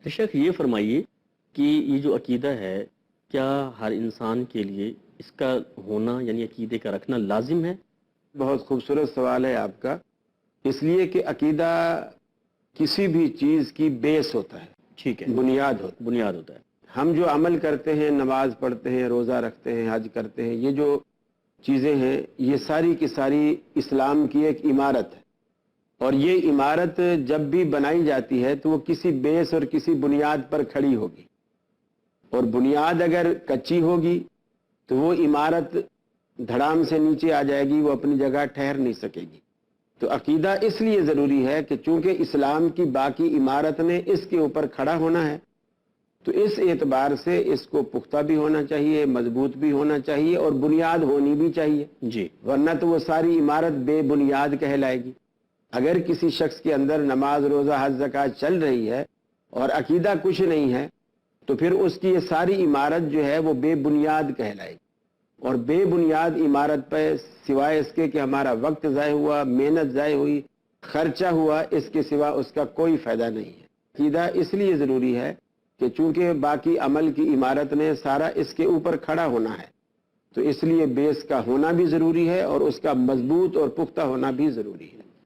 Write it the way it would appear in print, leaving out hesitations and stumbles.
شیخ یہ فرمائیے کہ یہ جو عقیدہ ہے کیا ہر انسان کے لیے اس کا ہونا یعنی عقیدے کا رکھنا لازم ہے؟ بہت خوبصورت سوال ہے آپ کا، اس لیے کہ عقیدہ کسی بھی چیز کی بیس ہوتا ہے، ٹھیک ہے، بنیاد ہوتا بنیاد ہوتا ہے۔ ہم جو عمل کرتے ہیں، نماز پڑھتے ہیں، روزہ رکھتے ہیں، حج کرتے ہیں، یہ جو چیزیں ہیں یہ ساری کی ساری اسلام کی ایک عمارت ہے، اور یہ عمارت جب بھی بنائی جاتی ہے تو وہ کسی بیس اور کسی بنیاد پر کھڑی ہوگی، اور بنیاد اگر کچی ہوگی تو وہ عمارت دھڑام سے نیچے آ جائے گی، وہ اپنی جگہ ٹھہر نہیں سکے گی۔ تو عقیدہ اس لیے ضروری ہے کہ چونکہ اسلام کی باقی عمارت نے اس کے اوپر کھڑا ہونا ہے، تو اس اعتبار سے اس کو پختہ بھی ہونا چاہیے، مضبوط بھی ہونا چاہیے، اور بنیاد ہونی بھی چاہیے، جی، ورنہ تو وہ ساری عمارت بے بنیاد کہلائے گی۔ اگر کسی شخص کے اندر نماز، روزہ، حج، زکوٰۃ چل رہی ہے اور عقیدہ کچھ نہیں ہے تو پھر اس کی یہ ساری عمارت جو ہے وہ بے بنیاد کہلائے گی، اور بے بنیاد عمارت پہ سوائے اس کے کہ ہمارا وقت ضائع ہوا، محنت ضائع ہوئی، خرچہ ہوا، اس کے سوا اس کا کوئی فائدہ نہیں ہے۔ عقیدہ اس لیے ضروری ہے کہ چونکہ باقی عمل کی عمارت نے سارا اس کے اوپر کھڑا ہونا ہے، تو اس لیے بیس کا ہونا بھی ضروری ہے اور اس کا مضبوط اور پختہ ہونا بھی ضروری ہے۔